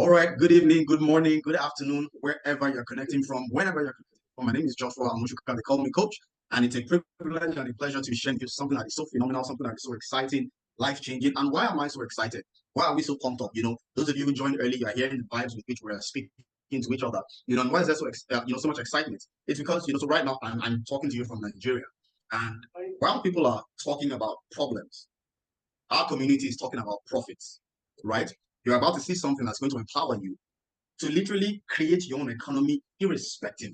All right, good evening, good morning, good afternoon, wherever you're connecting from, whenever you're connecting from. My name is Joshua Amushuka, they call me Coach, and it's a privilege and a pleasure to be sharing with you something that is so phenomenal, something that is so exciting, life-changing. And why am I so excited? Why are we so pumped up? Those of you who joined early, you are hearing the vibes with which we're speaking to each other. And why is there so much excitement? It's because, so right now I'm talking to you from Nigeria, and while people are talking about problems, our community is talking about profits, right? You're about to see something that's going to empower you to literally create your own economy irrespective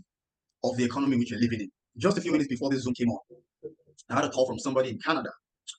of the economy which you're living in. Just a few minutes before this Zoom came on, I had a call from somebody in Canada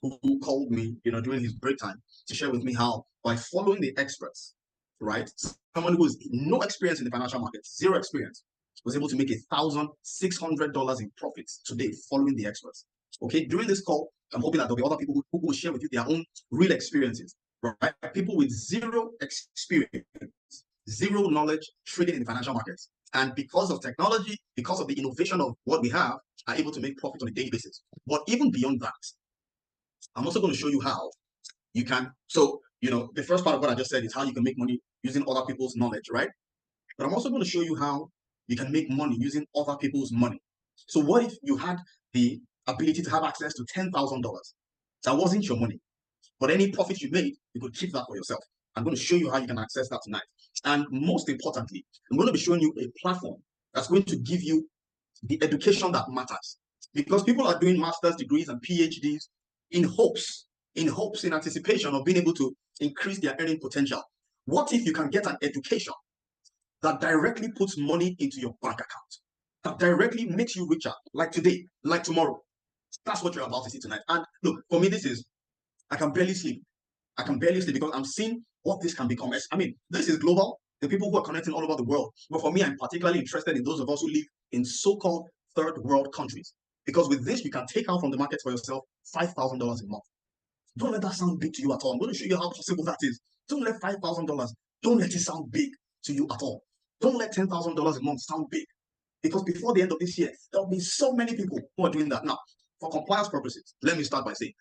who called me, during his break time to share with me how by following the experts, right? Someone who has no experience in the financial markets, zero experience, was able to make $1,600 in profits today following the experts. Okay, during this call, I'm hoping that there'll be other people who will share with you their own real experiences, right? People with zero experience, zero knowledge trading in the financial markets. And because of technology, because of the innovation of what we have, are able to make profit on a daily basis. But even beyond that, I'm also going to show you how you can. So, the first part of what I just said is how you can make money using other people's knowledge, right? But I'm also going to show you how you can make money using other people's money. So what if you had the ability to have access to $10,000? That wasn't your money, but any profit you made, you could keep that for yourself. I'm going to show you how you can access that tonight. And most importantly, I'm going to be showing you a platform that's going to give you the education that matters. Because people are doing master's degrees and PhDs in hopes, in anticipation of being able to increase their earning potential. What if you can get an education that directly puts money into your bank account, that directly makes you richer, like today, like tomorrow? That's what you're about to see tonight. And look, for me, I can barely sleep. I can barely sleep because I'm seeing what this can become. I mean, this is global. The people who are connecting all over the world. But for me, I'm particularly interested in those of us who live in so-called third world countries. Because with this, you can take out from the market for yourself $5,000 a month. Don't let that sound big to you at all. I'm going to show you how possible that is. Don't let $5,000, don't let it sound big to you at all. Don't let $10,000 a month sound big. Because before the end of this year, there'll be so many people who are doing that. Now, for compliance purposes, let me start by saying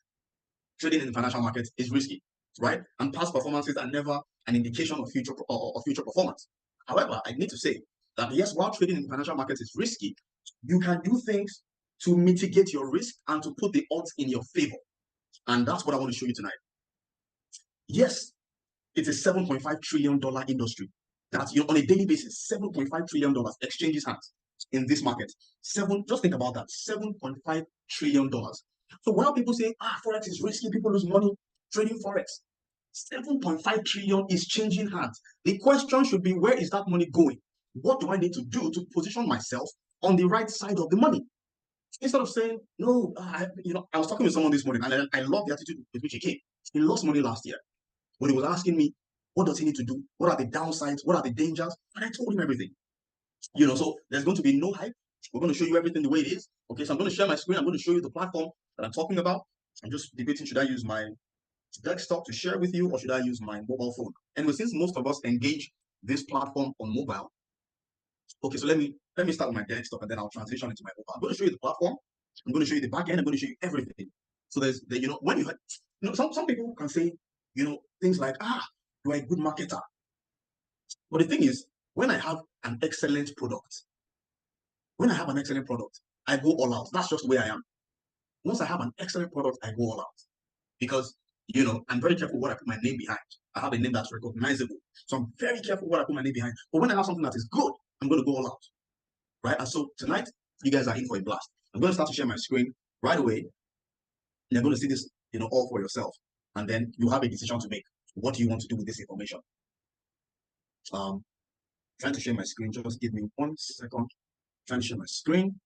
trading in the financial market is risky, right? And past performances are never an indication of future performance. However, I need to say that yes, while trading in the financial market is risky, you can do things to mitigate your risk and to put the odds in your favor. And that's what I want to show you tonight. Yes, it's a $7.5 trillion industry. That's on a daily basis, $7.5 trillion exchanges hands in this market. Just think about that, $7.5 trillion. So while people say, Forex is risky, people lose money trading Forex, 7.5 trillion is changing hands. The question should be, where is that money going? What do I need to do to position myself on the right side of the money? Instead of saying, no, I was talking with someone this morning, and I love the attitude with which he came. He lost money last year. When he was asking me, what does he need to do? What are the downsides? What are the dangers? And I told him everything. So there's going to be no hype. We're going to show you everything the way it is. Okay, so I'm going to share my screen. I'm going to show you the platform that I'm talking about. I'm just debating, should I use my desktop to share with you or should I use my mobile phone? Anyway, since most of us engage this platform on mobile, okay, so let me start with my desktop and then I'll transition into my mobile. I'm going to show you the platform. I'm going to show you the back end. I'm going to show you everything. So when some people can say, things like, you're a good marketer. But the thing is, when I have an excellent product, I go all out. That's just the way I am. Once I have an excellent product, I go all out. Because, I'm very careful what I put my name behind. I have a name that's recognizable. So I'm very careful what I put my name behind. But when I have something that is good, I'm going to go all out. Right? And so tonight, you guys are in for a blast. I'm going to start to share my screen right away. You're going to see this, all for yourself. And then you have a decision to make. What do you want to do with this information? Trying to share my screen. Just give me 1 second. Trying to share my screen.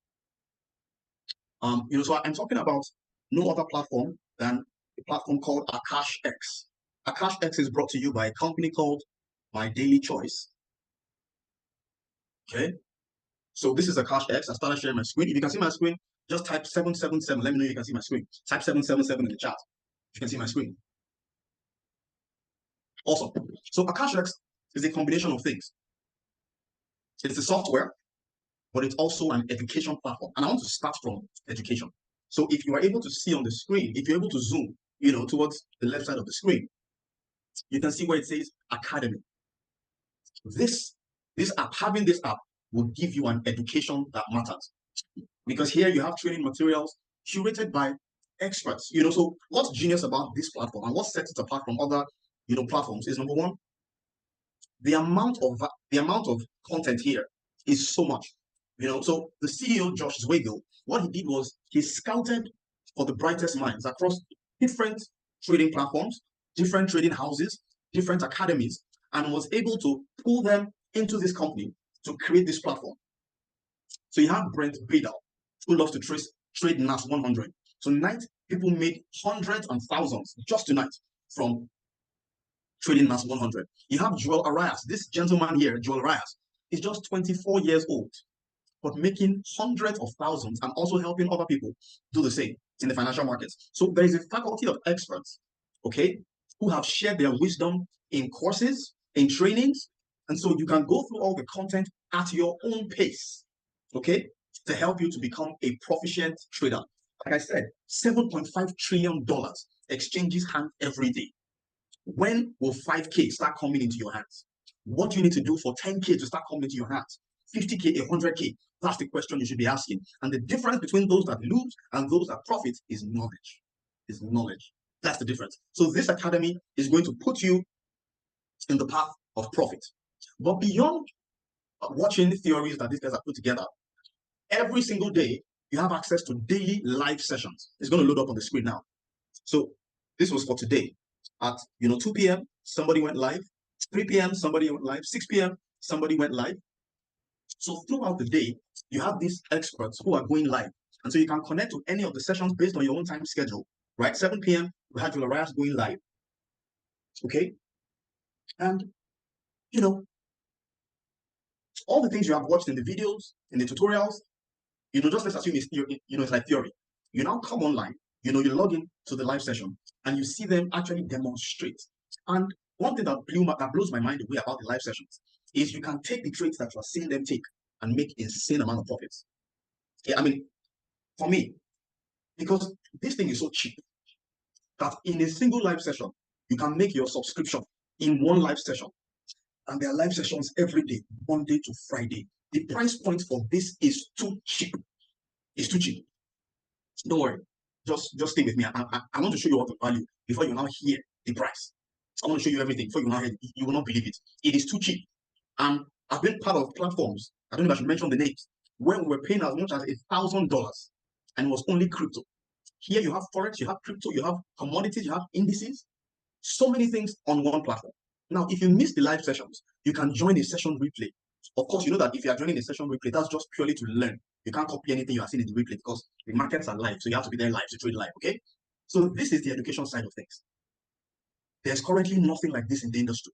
So I'm talking about no other platform than a platform called AkashX. AkashX is brought to you by a company called My Daily Choice. Okay. So this is AkashX. I started sharing my screen. If you can see my screen, just type 777. Let me know you can see my screen. Type 777 in the chat if you can see my screen. Awesome. So AkashX is a combination of things. It's a software, but it's also an education platform. And I want to start from education. So if you are able to see on the screen, if you're able to zoom, towards the left side of the screen, you can see where it says Academy. This app, having this app will give you an education that matters, because here you have training materials curated by experts. So what's genius about this platform and what sets it apart from other platforms is, number one, the amount of content here is so much. So the CEO, Josh Zwagel, what he did was he scouted for the brightest minds across different trading platforms, different trading houses, different academies, and was able to pull them into this company to create this platform. So you have Brent Badal, who loves to trade NAS 100. So tonight, people made hundreds and thousands just tonight from trading NAS 100. You have Joel Arias. This gentleman here, Joel Arias, is just 24 years old, but making hundreds of thousands and also helping other people do the same in the financial markets. So there is a faculty of experts, okay, who have shared their wisdom in courses, in trainings, and so you can go through all the content at your own pace, okay, to help you to become a proficient trader. Like I said, $7.5 trillion exchanges hands every day. When will 5K start coming into your hands? What do you need to do for 10K to start coming into your hands? 50K, 100K? That's the question you should be asking. And the difference between those that lose and those that profit is knowledge. That's the difference. So this academy is going to put you in the path of profit. But beyond watching the theories that these guys have put together, every single day you have access to daily live sessions. It's going to load up on the screen now. So this was for today. At 2 p.m. somebody went live, 3 p.m. somebody went live, 6 p.m. somebody went live. So throughout the day, you have these experts who are going live. And so you can connect to any of the sessions based on your own time schedule, right? 7 p.m. we had Joel Arias going live. Okay. And all the things you have watched in the videos, in the tutorials, just let's assume it's like theory. You now come online, you log in to the live session and you see them actually demonstrate. And one thing that blows my mind away about the live sessions is you can take the trades that you're seeing them take and make insane amount of profits. Yeah, I mean, for me, because this thing is so cheap that in a single live session, you can make your subscription in one live session. And there are live sessions every day, Monday to Friday. The price point for this is too cheap. It's too cheap. Don't worry. Just stay with me. I want to show you what the value before you now hear the price. I want to show you everything before you now hear it. You will not believe it. It is too cheap. And I've been part of platforms, I don't know if I should mention the names, where we were paying as much as $1,000 and it was only crypto. Here you have Forex, you have crypto, you have commodities, you have indices, so many things on one platform. Now, if you miss the live sessions, you can join a session replay. Of course, you know that if you are joining a session replay, that's just purely to learn. You can't copy anything you are seeing in the replay because the markets are live, so you have to be there live to trade live, okay? So this is the education side of things. There's currently nothing like this in the industry.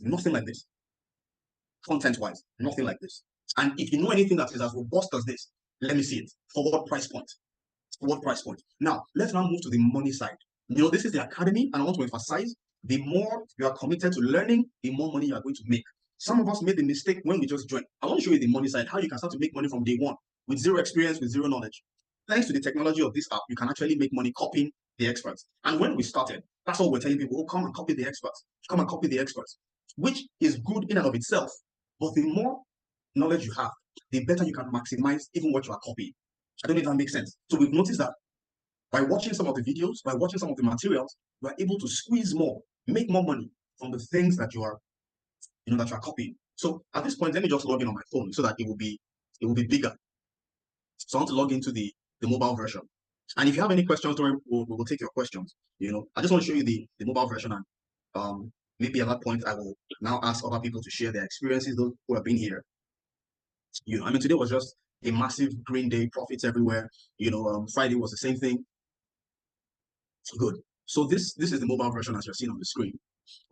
Nothing like this. Content-wise, nothing like this. And if you know anything that is as robust as this, let me see it. For what price point? For what price point? Now, let's now move to the money side. This is the academy, and I want to emphasize, the more you are committed to learning, the more money you are going to make. Some of us made the mistake when we just joined. I want to show you the money side, how you can start to make money from day one with zero experience, with zero knowledge. Thanks to the technology of this app, you can actually make money copying the experts. And when we started, that's all we're telling people, come and copy the experts. Come and copy the experts, which is good in and of itself. But the more knowledge you have, the better you can maximize even what you are copying. I don't know if that makes sense. So we've noticed that by watching some of the videos, by watching some of the materials, you are able to squeeze more, make more money from the things that you are copying. So at this point, let me just log in on my phone so that it will be bigger. So I want to log into the mobile version. And if you have any questions, we'll take your questions. I just want to show you the mobile version, and maybe at that point I will now ask other people to share their experiences, those who have been here. Today was just a massive green day, profits everywhere. Friday was the same thing. Good. So this is the mobile version as you're seeing on the screen.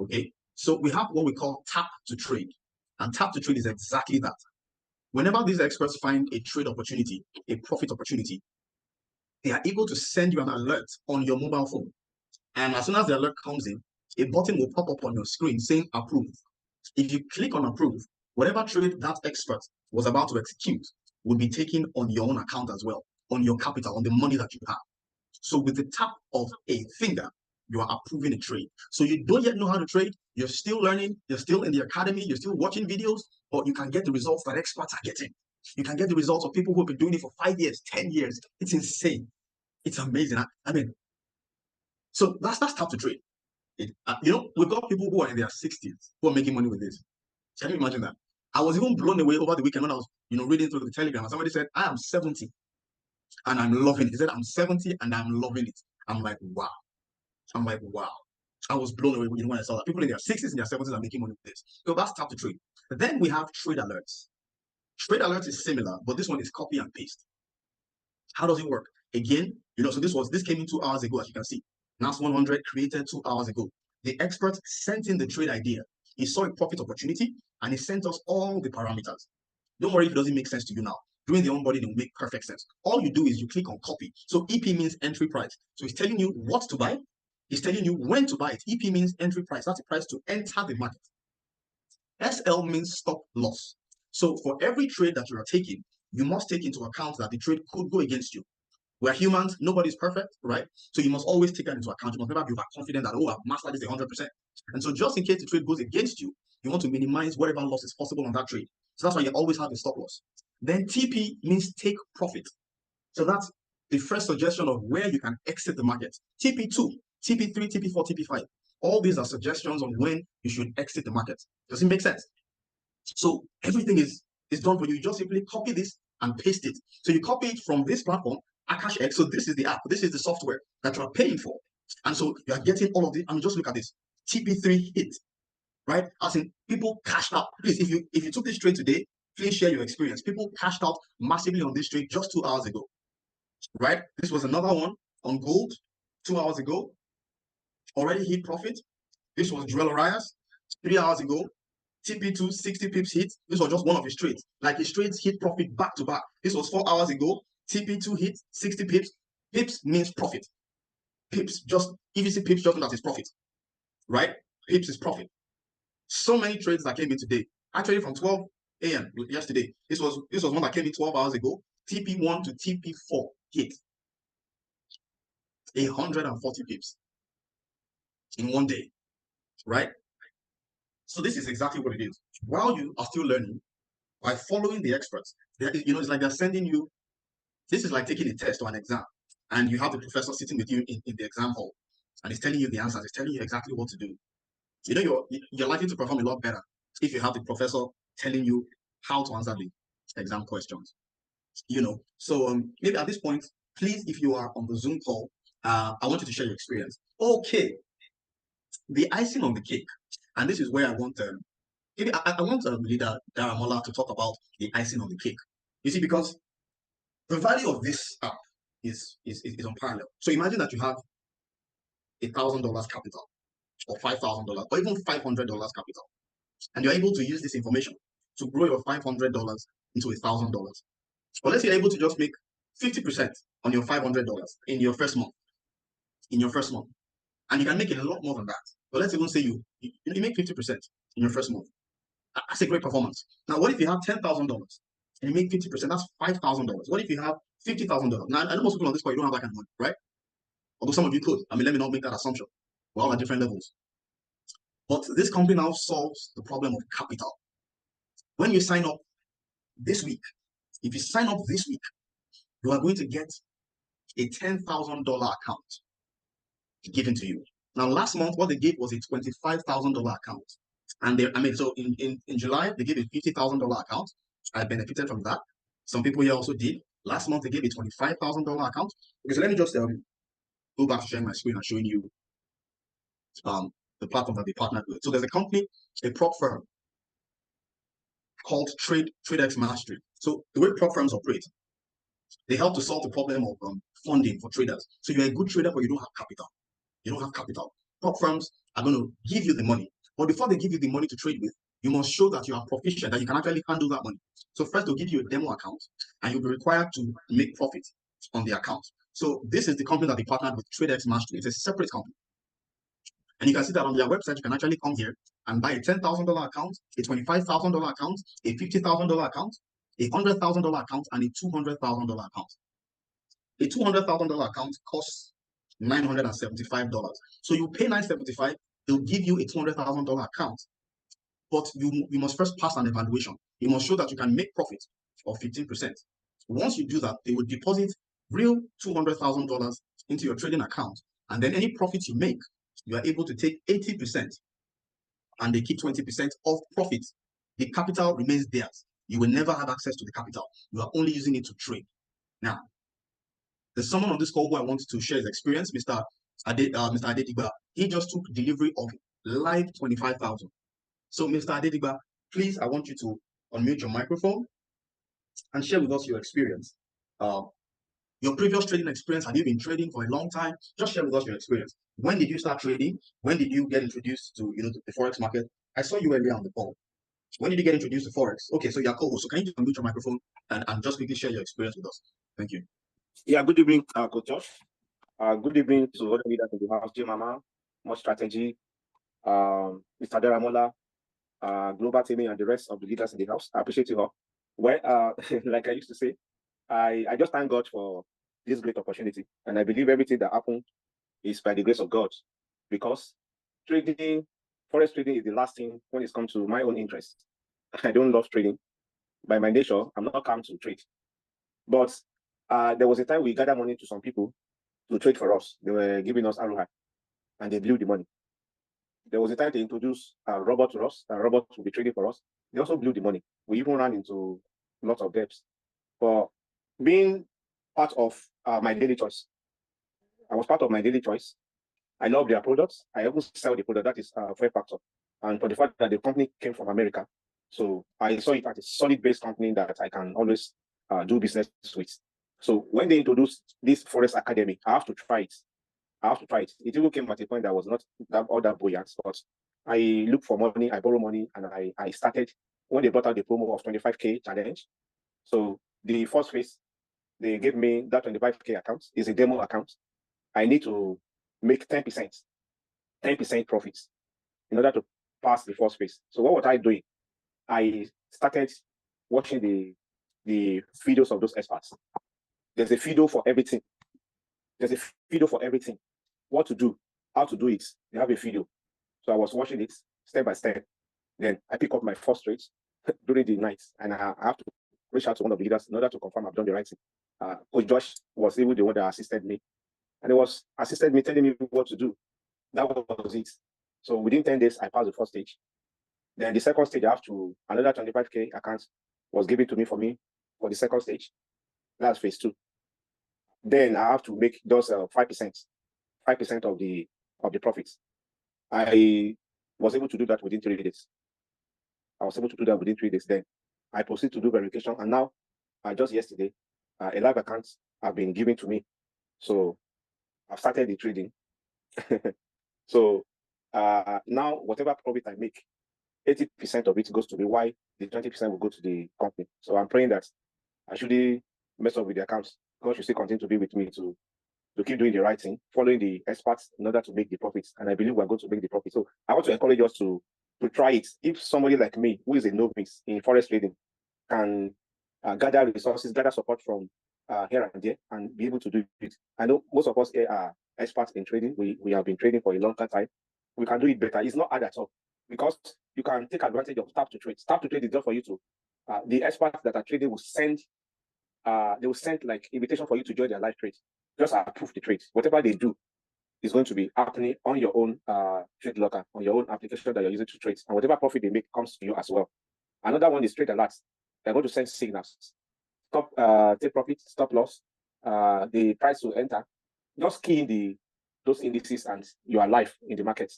Okay. So we have what we call tap to trade, and tap to trade is exactly that. Whenever these experts find a trade opportunity, a profit opportunity, they are able to send you an alert on your mobile phone. And as soon as the alert comes in, a button will pop up on your screen saying approve. If you click on approve, whatever trade that expert was about to execute will be taken on your own account as well, on your capital, on the money that you have. So with the tap of a finger, you are approving a trade. So you don't yet know how to trade. You're still learning. You're still in the academy. You're still watching videos, but you can get the results that experts are getting. You can get the results of people who have been doing it for 5 years, 10 years. It's insane. It's amazing. I mean, so that's tough to trade. We've got people who are in their 60s who are making money with this. Can you imagine that? I was even blown away over the weekend when I was, reading through the Telegram, and somebody said, I am 70 and I'm loving it. He said, I'm 70 and I'm loving it. I'm like, wow. I was blown away when I saw that. People in their 60s and their 70s are making money with this. So that's tough to trade. But then we have trade alerts. Trade alerts is similar, but this one is copy and paste. How does it work? Again, so this came in 2 hours ago, as you can see. NAS 100 created 2 hours ago. The expert sent in the trade idea. He saw a profit opportunity and he sent us all the parameters. Don't worry if it doesn't make sense to you now. Doing the onboarding will make perfect sense. All you do is you click on copy. So EP means entry price. So he's telling you what to buy. He's telling you when to buy it. EP means entry price. That's the price to enter the market. SL means stop loss. So for every trade that you are taking, you must take into account that the trade could go against you. We're humans, nobody's perfect, right? So you must always take that into account. You must never be overconfident that, I've mastered this 100%. And so just in case the trade goes against you, you want to minimize whatever loss is possible on that trade. So that's why you always have a stop loss. Then TP means take profit. So that's the first suggestion of where you can exit the market. TP2, TP3, TP4, TP5. All these are suggestions on when you should exit the market. Does it make sense? So everything is done for you. You just simply copy this and paste it. So you copy it from this platform, AkashX. So this is the app. This is the software that you are paying for. And so you are getting all of this. And just look at this. TP3 hit, right? As in, people cashed out. Please, if you took this trade today, please share your experience. People cashed out massively on this trade just 2 hours ago, right? This was another one on gold 2 hours ago. Already hit profit. This was Jewel Arias 3 hours ago. TP2 60 pips hit. This was just one of his trades. Like his trades hit profit back to back. This was 4 hours ago. TP2 hit 60 pips. Pips means profit. Pips, just if you see pips, just know that it's profit, right? Pips is profit. So many trades that came in today. Actually, from 12 a.m. yesterday, this was one that came in 12 hours ago. TP1 to TP4 hit 140 pips in one day, right? So this is exactly what it is. While you are still learning, by following the experts, it's like they're sending you. This is like taking a test or an exam, and you have the professor sitting with you in the exam hall, and he's telling you the answers. He's telling you exactly what to do. You're likely to perform a lot better if you have the professor telling you how to answer the exam questions. So maybe at this point, please, if you are on the Zoom call, I want you to share your experience. Okay, the icing on the cake, and this is where I want maybe I want leader Daramola to talk about the icing on the cake. You see, because the value of this app is unparalleled. So imagine that you have $1,000 capital, or $5,000, or even $500 capital, and you're able to use this information to grow your $500 into $1,000. Or let's say you're able to just make 50% on your $500 in your first month. And you can make a lot more than that. But let's even say you make 50% in your first month. That's a great performance. Now, what if you have $10,000 and you make 50%? That's $5,000. What if you have $50,000? Now, I know most people on this call, you don't have that kind of money, right? Although some of you could. Let me not make that assumption. We're all at different levels. But this company now solves the problem of capital. When you sign up this week, if you sign up this week, you are going to get a $10,000 account given to you. Now, last month, what they gave was a $25,000 account. And so in July, they gave a $50,000 account. I benefited from that. Some people here also did. Last month, they gave a $25,000 account. Okay, so let me just go back to sharing my screen and showing you the platform that they partnered with. So there's a company, a prop firm called TradeX Mastery. So the way prop firms operate, they help to solve the problem of funding for traders. So you're a good trader, but you don't have capital. You don't have capital. Prop firms are going to give you the money. But before they give you the money to trade with, you must show that you are proficient, that you can actually handle that money. So first, they'll give you a demo account, and you'll be required to make profit on the account. So this is the company that they partnered with, TradeX Mastery. It's a separate company. And you can see that on their website, you can actually come here and buy a $10,000 account, a $25,000 account, a $50,000 account, a $100,000 account, and a $200,000 account. A $200,000 account costs $975. So you pay $975, they'll give you a $200,000 account. But you must first pass an evaluation. You must show that you can make profit of 15%. Once you do that, they will deposit real $200,000 into your trading account. And then any profits you make, you are able to take 80%, and they keep 20% of profits. The capital remains theirs. You will never have access to the capital. You are only using it to trade. Now, there's someone on this call who I want to share his experience, Mr. Adediba. He just took delivery of live 25,000. So, Mr. Adediba, please, I want you to unmute your microphone and share with us your experience. Your previous trading experience. Have you been trading for a long time? Just share with us your experience. When did you start trading? When did you get introduced to the Forex market? I saw you earlier on the call. When did you get introduced to Forex? Okay, so you're co-host. So can you just unmute your microphone and just quickly share your experience with us? Thank you. Yeah, good evening, Coach Josh. Good evening to all the leaders in the house, J Mama, More Strategy, Mr. Daramola, Global Teaming, and the rest of the leaders in the house. I appreciate you all. Well, like I used to say, I just thank God for this great opportunity. And I believe everything that happened is by the grace of God. Because trading, Forex trading is the last thing when it comes to my own interest. I don't love trading. By my nature, I'm not come to trade. But there was a time we gathered money to some people to trade for us. They were giving us ROI, and they blew the money. There was a time they introduced a robot to us. A robot to be trading for us. They also blew the money. We even ran into lots of debts. For being part of my daily choice, I was part of my daily choice. I love their products. I even sell the product. That is Fair Factor. And for the fact that the company came from America, so I saw it as a solid base company that I can always do business with. So when they introduced this Forex Academy, I have to try it. It even came at a point that was not all that buoyant, but I looked for money, I borrowed money, and I started when they brought out the promo of 25K challenge. So the first phase, they gave me that 25K account. It's a demo account. I need to make 10% profits in order to pass the first phase. So what was I doing? I started watching the videos of those experts. There's a video for everything. What to do, how to do it. They have a video. So I was watching it step by step. Then I pick up my first trade during the night, and I have to reach out to one of the leaders in order to confirm I've done the right thing. Coach Josh was even the one that assisted me, and he was assisted me, telling me what to do. That was it. So within 10 days, I passed the first stage. Then the second stage, I have to another 25K account was given to me for the second stage. That's phase 2. Then I have to make those 5% of the profits. I was able to do that within 3 days. Then I proceed to do verification, and now just yesterday, a live account have been given to me. So I've started the trading. So now whatever profit I make, 80% of it goes to me. Why the 20% will go to the company? So I'm praying that I shouldn't mess up with the accounts. God should still continue to be with me to keep doing the right thing, following the experts in order to make the profits. And I believe we're going to make the profit. So I want to encourage us to try it. If somebody like me, who is a novice in Forex trading, can gather resources, gather support from here and there, and be able to do it. I know most of us here are experts in trading. We have been trading for a long time. We can do it better. It's not hard at all, because you can take advantage of tap to trade. Tap to trade is just for you to the experts that are trading will send like invitation for you to join their live trade. Just approve the trade. Whatever they do is going to be happening on your own trade locker, on your own application that you're using to trade, and whatever profit they make comes to you as well. Another one is trade alerts. They're going to send signals. Stop, take profit, stop loss, the price will enter. Just key in those indices, and you are live in the market,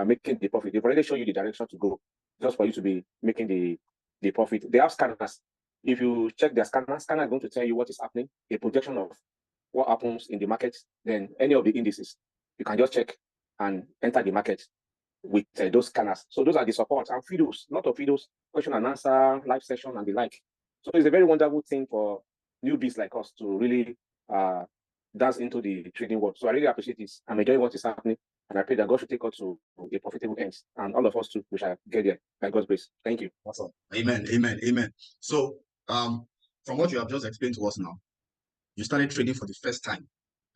making the profit. They've already shown you the direction to go, just for you to be making the profit. They have scanners. If you check their scanner is going to tell you what is happening, a projection of what happens in the market. Then any of the indices, you can just check and enter the market with those scanners. So those are the supports and videos, lot of videos, question and answer, live session, and the like. So it's a very wonderful thing for newbies like us to really dance into the trading world. So I really appreciate this. I'm enjoying what is happening, and I pray that God should take us to a profitable end, and all of us too, we shall get there by God's grace. Thank you. Awesome. Amen. So from what you have just explained to us now, you started trading for the first time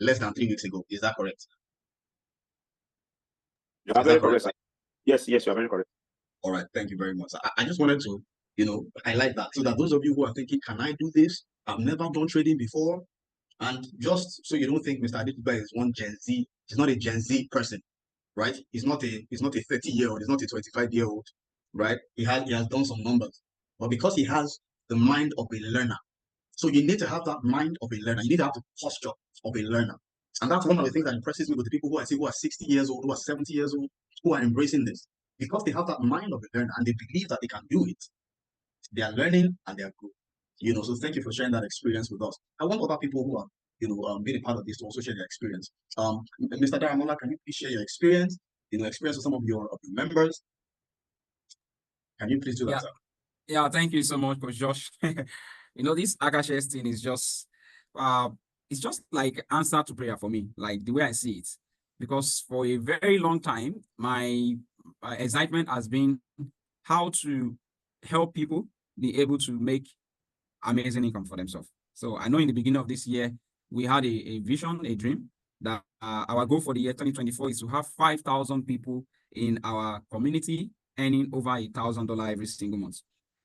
less than 3 weeks ago. Is that correct? You are very correct, sir. Yes, you are very correct. All right, thank you very much. I just wanted to, highlight that so that those of you who are thinking, can I do this? I've never done trading before. And just so you don't think Mr. Adetuba is one Gen Z, he's not a Gen Z person, right? He's not a 30-year-old, he's not a 25-year-old, right? He has done some numbers. But because he has the mind of a learner, so you need to have that mind of a learner. You need to have the posture of a learner. And that's one of the things that impresses me with the people who I see who are 60 years old, who are 70 years old, who are embracing this. Because they have that mind of a learner and they believe that they can do it. They are learning and they are good. So thank you for sharing that experience with us. I want other people who are, being a part of this to also share their experience. Mr. Daramola, can you please share your experience? Experience with some of your members. Can you please do that, sir? Yeah, thank you so much, Coach Josh. This AkashX thing is just it's just like answer to prayer for me, like the way I see it. Because for a very long time, my excitement has been how to help people be able to make amazing income for themselves. So I know in the beginning of this year, we had a vision, a dream that our goal for the year 2024 is to have 5,000 people in our community earning over $1,000 every single month.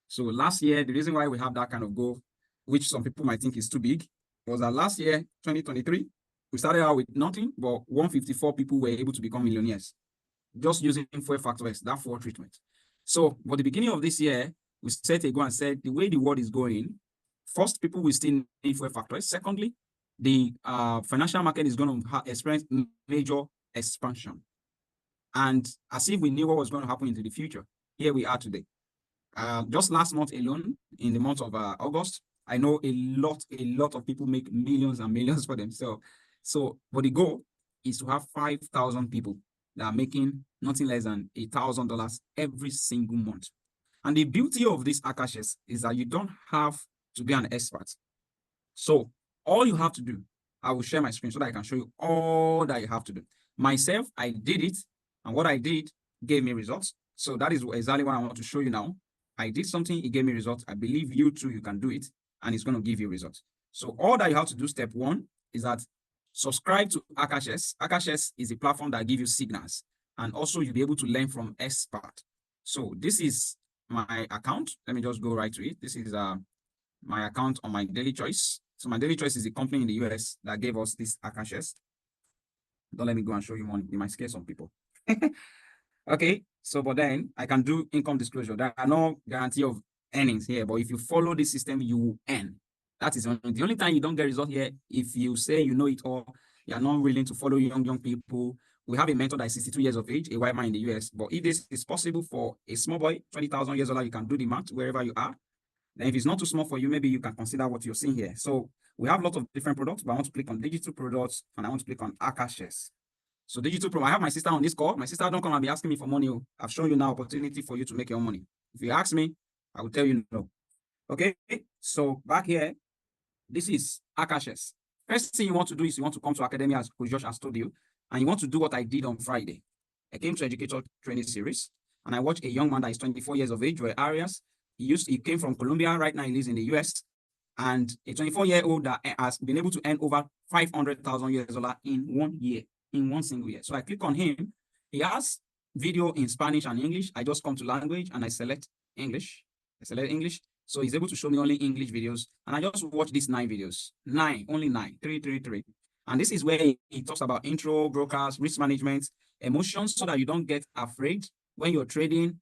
So last year, the reason why we have that kind of goal, which some people might think is too big, was that last year, 2023, we started out with nothing, but 154 people were able to become millionaires just using FOREX, that FOREX treatment. So for the beginning of this year, we set a goal and said, the way the world is going, first, people will still need FOREX. Secondly, the financial market is going to experience major expansion. And as if we knew what was going to happen into the future, here we are today. Just last month alone, in the month of August, I know a lot of people make millions and millions for themselves. So, but the goal is to have 5,000 people that are making nothing less than $1,000 every single month. And the beauty of this AkashX is that you don't have to be an expert. So all you have to do, I will share my screen so that I can show you all that you have to do. Myself, I did it, and what I did gave me results. So that is exactly what I want to show you now. I did something, it gave me results. I believe you too, you can do it, and it's going to give you results. So all that you have to do, step one, is that subscribe to AkashX. AkashX is a platform that gives you signals, and also you'll be able to learn from experts. So this is my account. Let me just go right to it. This is my account on my Daily Choice. So my Daily Choice is a company in the US that gave us this AkashX. Don't let me go and show you money. You might scare some people. Okay, so but then I can do income disclosure. There are no guarantee of earnings here, but if you follow this system, you will earn. That is the only time you don't get result here. If you say you know it all, you are not willing to follow young people. We have a mentor that is 62 years of age, a white man in the US. But if this is possible for a small boy, 20,000 years old, you can do the math wherever you are. Then if it's not too small for you, maybe you can consider what you're seeing here. So we have a lot of different products, but I want to click on digital products and I want to click on AkashX. So digital product, I have my sister on this call. My sister don't come and be asking me for money. I've shown you now opportunity for you to make your own money. If you ask me, I will tell you no. Okay, so back here, this is AkashX. First thing you want to do is you want to come to Academy, as Coach Josh has told you, and you want to do what I did on Friday. I came to Educator Training Series, and I watched a young man that is 24 years of age, Joel Arias. He came from Colombia. Right now, he lives in the US. And a 24-year-old that has been able to earn over $500,000 in 1 year, in one single year. So I click on him. He has video in Spanish and English. I just come to language and I select English. So he's able to show me only English videos. And I just watch these 9 videos. Only 9, 3. And this is where he talks about intro, brokers, risk management, emotions, so that you don't get afraid when you're trading.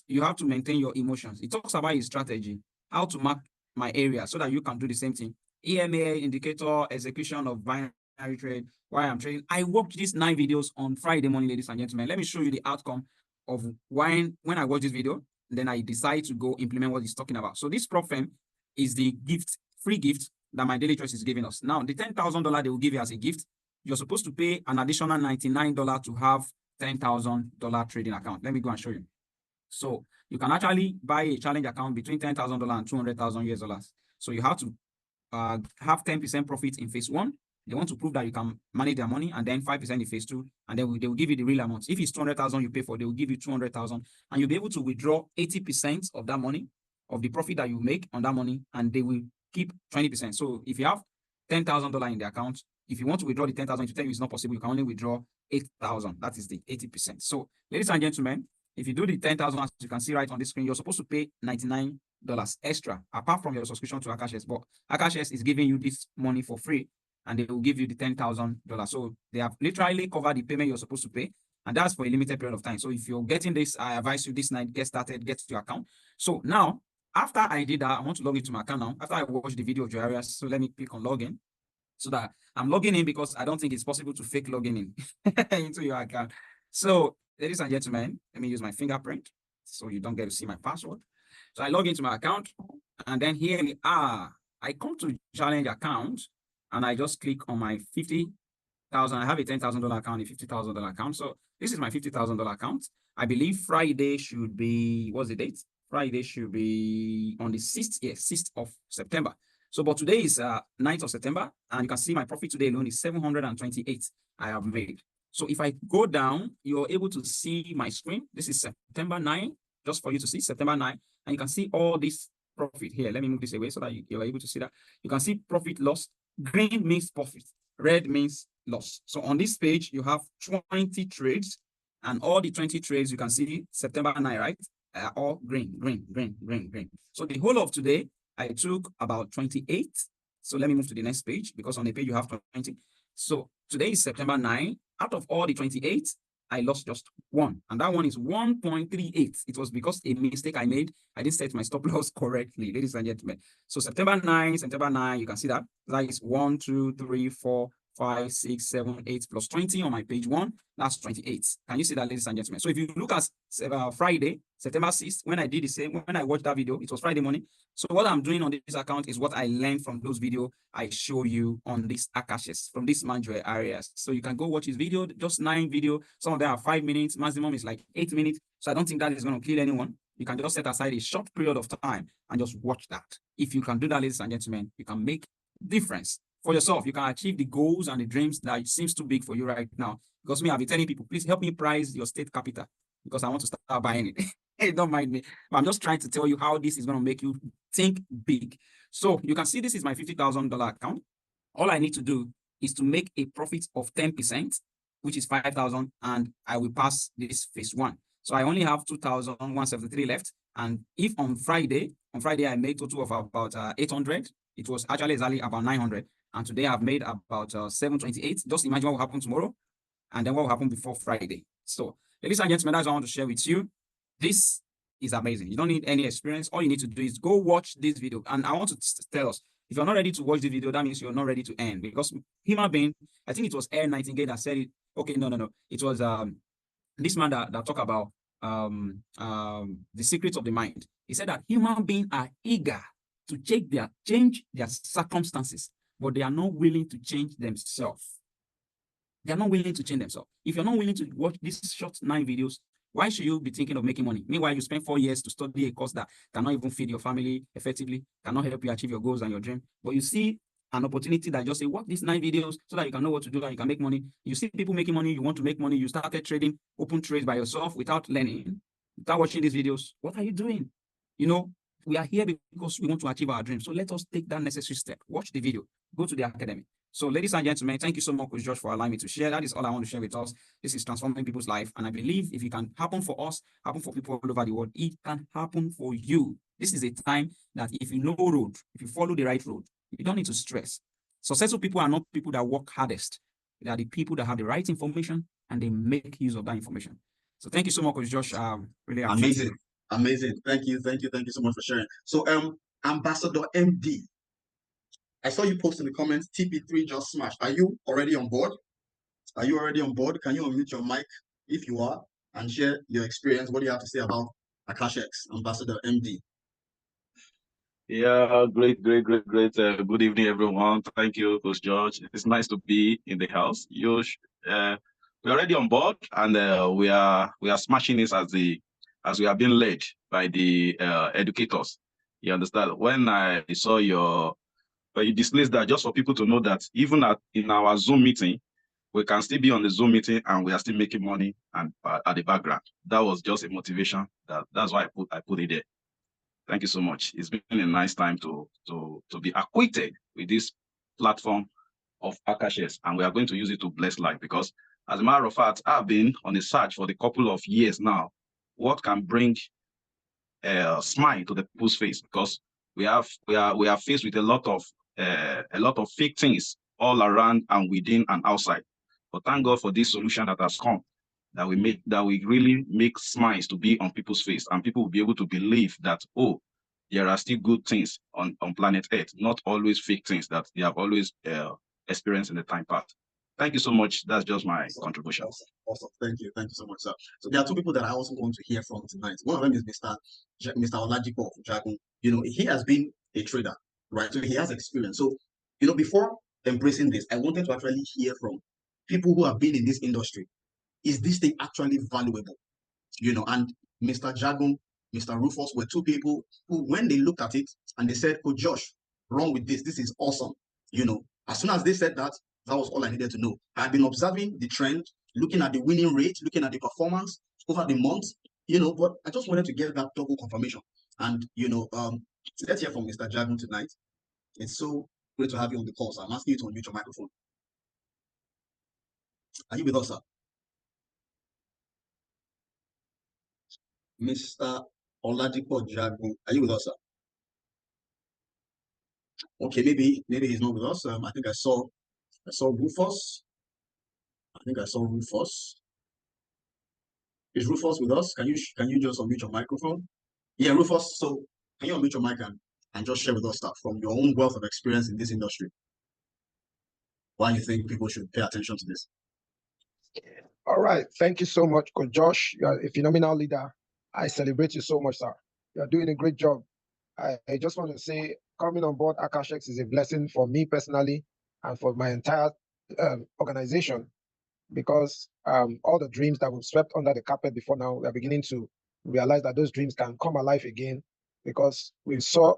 You have to maintain your emotions. It talks about his strategy, how to mark my area so that you can do the same thing. EMA, indicator, execution of binary trade, why I'm trading. I watched these 9 videos on Friday morning, ladies and gentlemen. Let me show you the outcome of when I watch this video, then I decide to go implement what he's talking about. So this prop firm is the free gift that my Daily Choice is giving us. Now, the $10,000 they will give you as a gift, you're supposed to pay an additional $99 to have $10,000 trading account. Let me go and show you. So you can actually buy a challenge account between $10,000 and $200,000. So you have to have 10% profit in phase 1. They want to prove that you can manage their money, and then 5% in phase 2, and then they will give you the real amount. If it's 200,000 you pay for, they will give you 200,000, and you'll be able to withdraw 80% of that money, of the profit that you make on that money, and they will keep 20%. So if you have $10,000 in the account, If you want to withdraw the 10,000, to tell you it's not possible, you can only withdraw 8,000. That is the 80%. So, ladies and gentlemen, if you do the 10,000, as you can see right on the screen, you're supposed to pay $99 extra, apart from your subscription to AkashX. But AkashX is giving you this money for free, and they will give you the $10,000. So they have literally covered the payment you're supposed to pay, and that's for a limited period of time. So if you're getting this, I advise you this night, get started, get to your account. So now, after I did that, I want to log into my account now. After I watched the video of your areas, so let me click on login, so that I'm logging in, because I don't think it's possible to fake logging in into your account. So, ladies and gentlemen, let me use my fingerprint so you don't get to see my password. So I log into my account, and then here we are. I come to challenge account, and I just click on my 50,000. I have a $10,000 account, a $50,000 account. So this is my $50,000 account. I believe Friday should be, what's the date? Friday should be on the 6th, yes, 6th of September. So, but today is 9th of September, and you can see my profit today alone is 728 I have made. So if I go down, you're able to see my screen. This is September 9, just for you to see September 9, and you can see all this profit here. Let me move this away so that you're able to see that. You can see profit loss. Green means profit, red means loss. So on this page, you have 20 trades, and all the 20 trades you can see September 9, right? All green, green, green, green, green. So the whole of today, I took about 28. So let me move to the next page, because on the page you have 20. So today is September 9. Out of all the 28, I lost just one, and that one is 1.38. It was because a mistake I made. I didn't set my stop loss correctly, ladies and gentlemen. So September 9, you can see that. That is 1, 2, 3, 4, 5, 6, 7, 8 plus 20 on my page 1. That's 28. Can you see that, ladies and gentlemen? So if you look at Friday, September 6th, when I did the same, when I watched that video, it was Friday morning. So what I'm doing on this account is what I learned from those videos I show you on this AkashX, from this Manjware areas. So you can go watch his video, just 9 video. Some of them are 5 minutes, maximum is like 8 minutes. So I don't think that is going to kill anyone. You can just set aside a short period of time and just watch that. If you can do that, ladies and gentlemen, you can make difference for yourself. You can achieve the goals and the dreams that seems too big for you right now. Because me, I'll be telling people, please help me price your state capital, because I want to start buying it. Hey, don't mind me. But I'm just trying to tell you how this is going to make you think big. So you can see this is my $50,000 account. All I need to do is to make a profit of 10%, which is 5,000, and I will pass this phase 1. So I only have 2,173 left. And if on Friday I made total of about 800, it was actually exactly about 900. And today I've made about 728. Just imagine what will happen tomorrow, and then what will happen before Friday. So, ladies and gentlemen, that's what I want to share with you. This is amazing. You don't need any experience. All you need to do is go watch this video. And I want to tell us, if you're not ready to watch the video, that means you're not ready to earn. Because human being, I think it was Air Nightingale that said it. Okay, no. It was this man that talked about the secrets of the mind. He said that human beings are eager to change their circumstances, but they are not willing to change themselves. They are not willing to change themselves. If you're not willing to watch these short 9 videos, why should you be thinking of making money? Meanwhile, you spend 4 years to study a course that cannot even feed your family effectively, cannot help you achieve your goals and your dream. But you see an opportunity that just say, watch these 9 videos so that you can know what to do and you can make money. You see people making money, you want to make money, you started trading, open trades by yourself without learning, without watching these videos. What are you doing? You know, we are here because we want to achieve our dreams. So let us take that necessary step. Watch the video, go to the academy. So, ladies and gentlemen, thank you so much, Coach Josh, for allowing me to share. That is all I want to share with us. This is transforming people's life. And I believe if it can happen for us, happen for people all over the world, it can happen for you. This is a time that if you know road, if you follow the right road, you don't need to stress. Successful people are not people that work hardest. They are the people that have the right information and they make use of that information. So thank you so much, Coach Josh. Really amazing. Amazing. Thank you so much for sharing. So Ambassador MD, I saw you post in the comments, TP3 just smashed. Are you already on board? Can you unmute your mic if you are and share your experience? What do you have to say about AkashX, Ambassador MD? Yeah, great. Good evening, everyone. Thank you, Coach George. It's nice to be in the house. We're already on board, and we are smashing this as we are being led by the educators. You understand? When I saw you displayed that, just for people to know that even in our Zoom meeting, we can still be on the Zoom meeting and we are still making money and at the background. That was just a motivation. That's why I put it there. Thank you so much. It's been a nice time to be acquainted with this platform of AkashX, and we are going to use it to bless life. Because as a matter of fact, I've been on a search for the couple of years now. What can bring a smile to the people's face? Because we are faced with a lot of fake things all around and within and outside. But thank God for this solution that has come, that we really make smiles to be on people's face, and people will be able to believe that, oh, there are still good things on planet Earth, not always fake things that they have always experienced in the time past. Thank you so much. That's just my contribution. Awesome. Thank you so much, sir. So there are two people that I also want to hear from tonight. One of them is Mr. Olajipo Jagun. He has been a trader, right? So he has experience. So before embracing this, I wanted to actually hear from people who have been in this industry. Is this thing actually valuable? And Mr. Jagun, Mr. Rufus were two people who, when they looked at it and they said, "Oh, Josh, wrong with this. This is awesome." As soon as they said that, that was all I needed to know. I've been observing the trend, looking at the winning rate, looking at the performance over the months, but I just wanted to get that double confirmation. And, let's hear from Mr. Jagun tonight. It's so great to have you on the call, sir. I'm asking you to unmute your microphone. Are you with us, sir? Mr. Oladipo Jagun, are you with us, sir? Okay, maybe he's not with us. I think I saw Rufus. Is Rufus with us? Can you just unmute your microphone? Yeah, Rufus. So can you unmute your mic and just share with us that from your own wealth of experience in this industry, why you think people should pay attention to this? All right. Thank you so much, Coach Josh. You are a phenomenal leader. I celebrate you so much, sir. You are doing a great job. I just want to say, coming on board AkashX is a blessing for me personally and for my entire organization, because all the dreams that we've swept under the carpet before now, we are beginning to realize that those dreams can come alive again, because we saw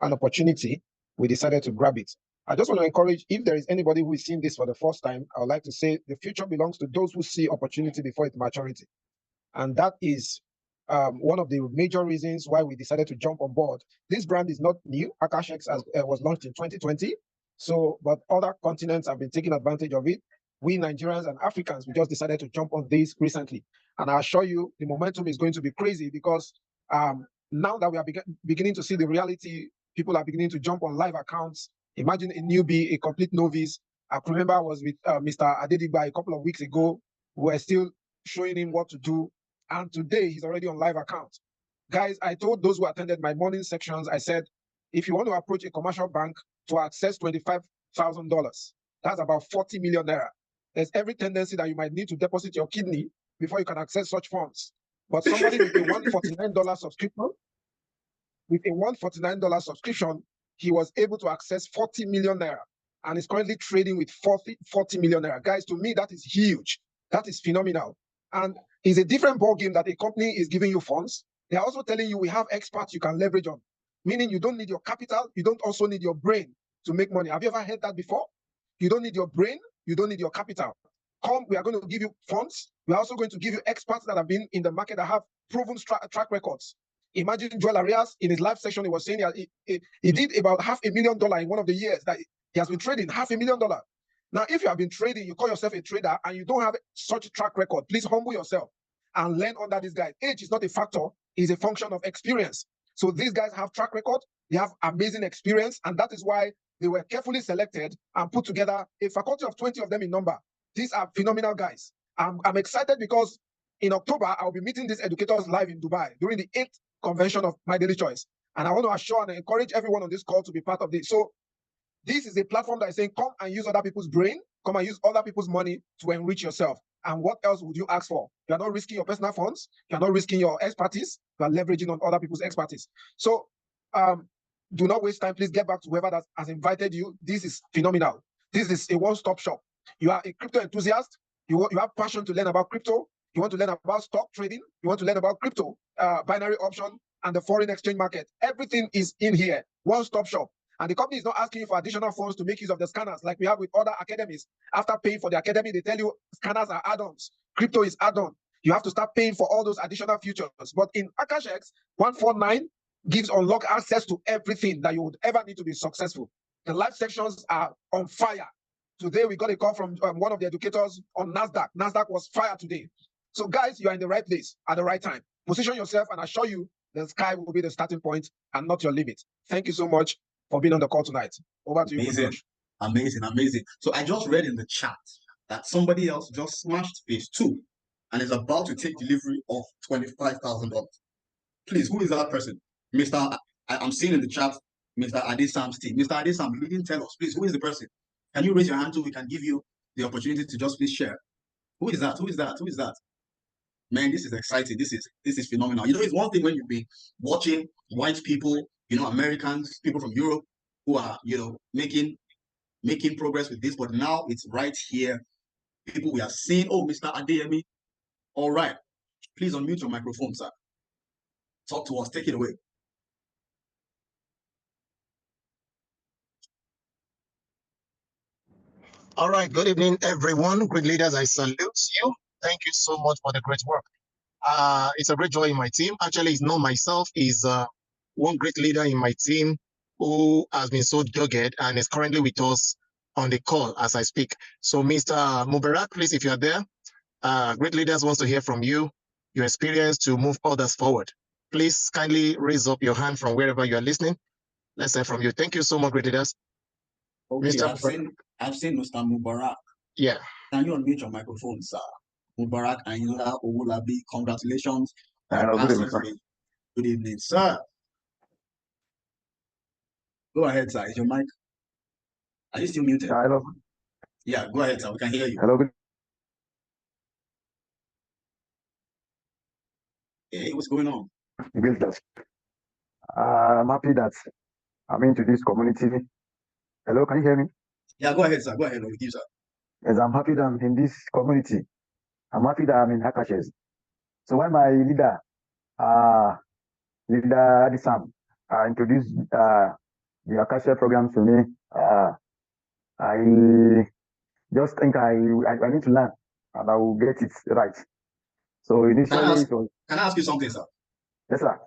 an opportunity, we decided to grab it. I just want to encourage, if there is anybody who is seeing this for the first time, I would like to say the future belongs to those who see opportunity before its maturity. And that is one of the major reasons why we decided to jump on board. This brand is not new. AkashX was launched in 2020. But other continents have been taking advantage of it. We Nigerians and Africans, we just decided to jump on this recently. And I assure you, the momentum is going to be crazy, because now that we are beginning to see the reality, people are beginning to jump on live accounts. Imagine a newbie, a complete novice. I remember I was with Mr. Adedigba a couple of weeks ago. We were still showing him what to do. And today he's already on live account. Guys, I told those who attended my morning sections, I said, if you want to approach a commercial bank to access $25,000, that's about 40 million naira. There's every tendency that you might need to deposit your kidney before you can access such funds. But somebody with a $149 subscription, he was able to access 40 million naira and is currently trading with 40 million naira. Guys, to me, that is huge. That is phenomenal. And it's a different ballgame that a company is giving you funds. They're also telling you we have experts you can leverage on, meaning you don't need your capital. You don't also need your brain to make money. Have you ever heard that before? You don't need your brain. You don't need your capital. Come, we are going to give you funds. We're also going to give you experts that have been in the market that have proven track records. Imagine Joel Arias in his live session, he was saying he did about $500,000 in one of the years that he has been trading, $500,000. Now, if you have been trading, you call yourself a trader and you don't have such a track record, please humble yourself and learn under this guy. Age is not a factor, it's a function of experience. So these guys have track record, they have amazing experience, and that is why they were carefully selected and put together a faculty of 20 of them in number. These are phenomenal guys. I'm excited because in October, I'll be meeting these educators live in Dubai during the 8th convention of My Daily Choice. And I want to assure and encourage everyone on this call to be part of this. So this is a platform that is saying, come and use other people's brain, come and use other people's money to enrich yourself. And what else would you ask for? You are not risking your personal funds. You are not risking your expertise. You are leveraging on other people's expertise. So do not waste time. Please get back to whoever that has invited you. This is phenomenal. This is a one-stop shop. You are a crypto enthusiast. You have passion to learn about crypto. You want to learn about stock trading. You want to learn about crypto, binary option, and the foreign exchange market. Everything is in here. One-stop shop. And the company is not asking you for additional funds to make use of the scanners like we have with other academies. After paying for the academy, they tell you scanners are add-ons. Crypto is add-on. You have to start paying for all those additional features. But in AkashX, 149 gives unlock access to everything that you would ever need to be successful. The live sections are on fire. Today, we got a call from one of the educators on NASDAQ. NASDAQ was fired today. So guys, you are in the right place at the right time. Position yourself, and I assure you the sky will be the starting point and not your limit. Thank you so much for being on the call tonight. Over to you, Josh. Amazing. So I just read in the chat that somebody else just smashed phase 2 and is about to take delivery of $25,000. Please, who is that person? I'm seeing in the chat, Mr. Adesam's team. Mr. Adesam, you didn't tell us. Please, who is the person? Can you raise your hand so we can give you the opportunity to just please share? Who is that? Who is that? Man, this is exciting. This is phenomenal. You know, it's one thing when you've been watching white people, you know, Americans, people from Europe who are, you know, making progress with this, but now it's right here. People we are seeing. Oh, Mr. Adeyemi. All right. Please unmute your microphone, sir. Talk to us. Take it away. All right. Good evening, everyone. Great leaders, I salute you. Thank you so much for the great work. It's a great joy in my team. Actually, it's not myself. It's one great leader in my team who has been so dogged and is currently with us on the call as I speak. So, Mr. Mubarak, please, if you're there, great leaders wants to hear from you, your experience to move others forward. Please kindly raise up your hand from wherever you are listening. Let's hear from you. Thank you so much, great leaders. Okay, I've seen Mr. Mubarak. Yeah. Can you unmute your microphone, sir? Mubarak Ayinla Owolabi, congratulations. Good evening, sir. Go ahead, sir. Is your mic? Are you still muted? Hello. Yeah, go ahead, sir. We can hear you. Hello. Hey, what's going on? I'm happy that I'm into this community. Hello, can you hear me? Yeah, go ahead, sir. Go ahead with you, sir. Yes, I'm happy that I'm in this community. I'm happy that I'm in AkashX. So when my leader, Adesam, introduced the AkashX program to me, I just think I need to learn and I will get it right. So initially, can I ask you something, sir? Yes, sir.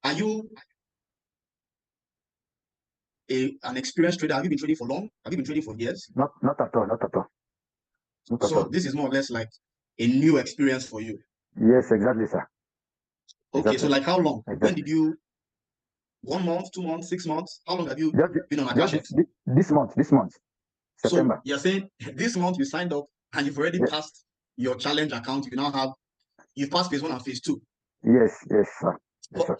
Are you an experienced trader? Have you been trading for long? Have you been trading for years? Not at all. So this is more or less like a new experience for you. Yes, exactly, sir. Okay, exactly. So like how long? Exactly. When did you? 1 month, 2 months, 6 months? How long have you been on AkashX? This month, September. So you're saying this month you signed up and you've already passed your challenge account. You've passed phase 1 and phase 2. Yes, sir.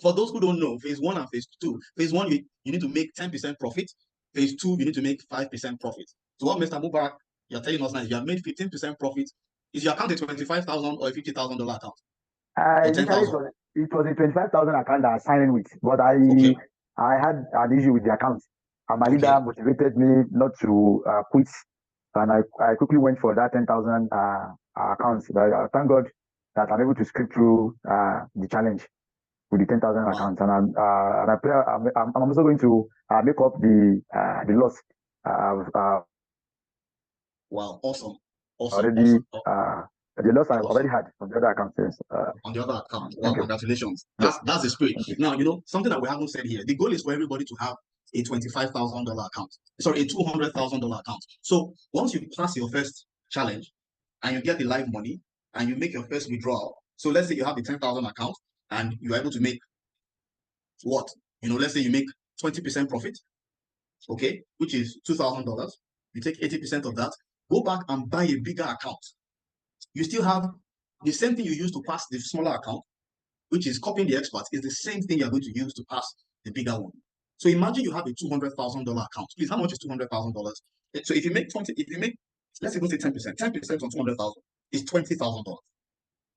For those who don't know, phase 1 and phase 2. Phase 1, you need to make 10% profit. Phase 2, you need to make 5% profit. So what Mr. Mubarak, you're telling us now is you have made 15% profit. Is your account a $25,000 or a $50,000 account? It was a $25,000 account that I signed in with, but I had an issue with the account. And my leader motivated me not to quit. And I quickly went for that 10,000 account. Thank God that I'm able to script through the challenge with the 10,000 accounts. And I'm also going to make up the loss. Wow, awesome. The loss I've already had on the other account. Yes. On the other account. Wow, congratulations. That's the spirit. Now, something that we haven't said here. The goal is for everybody to have a $25,000 account. Sorry, a $200,000 account. So once you pass your first challenge and you get the live money and you make your first withdrawal. So let's say you have the 10,000 account and you're able to make what? Let's say you make 20% profit, okay, which is $2,000. You take 80% of that, go back and buy a bigger account. You still have the same thing you use to pass the smaller account, which is copying the experts, is the same thing you're going to use to pass the bigger one. So imagine you have a $200,000 account. Please, how much is $200,000? So if you make let's even say 10%. 10% on 200,000 is $20,000.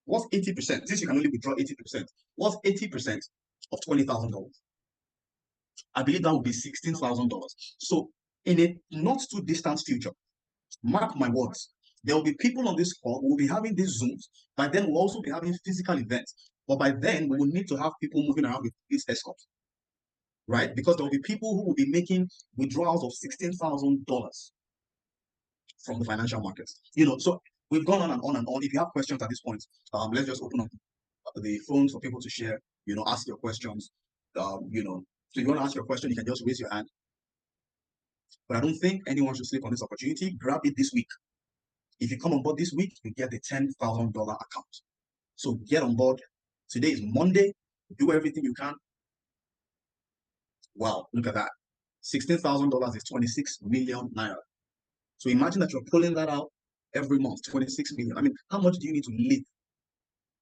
What's 80%? Since you can only withdraw 80%, what's 80% of $20,000? I believe that would be $16,000. So in a not too distant future, mark my words, there will be people on this call who will be having these Zooms. By then, we'll also be having physical events. But by then, we will need to have people moving around with these escorts, right? Because there will be people who will be making withdrawals of $16,000 from the financial markets. So we've gone on and on and on. If you have questions at this point, let's just open up the phones for people to share, ask your questions. So if you want to ask your question, you can just raise your hand. But I don't think anyone should sleep on this opportunity. Grab it this week. If you come on board this week, you get the $10,000 account. So get on board. Today is Monday. Do everything you can. Wow, look at that. $16,000 is 26 million naira. So imagine that you're pulling that out every month, 26 million. I mean, how much do you need to live?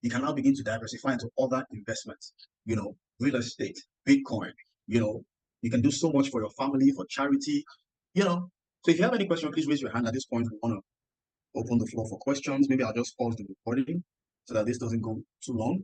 You can now begin to diversify into other investments, real estate, Bitcoin, you can do so much for your family, for charity, So if you have any question, please raise your hand at this point. We want to open the floor for questions. Maybe I'll just pause the recording so that this doesn't go too long.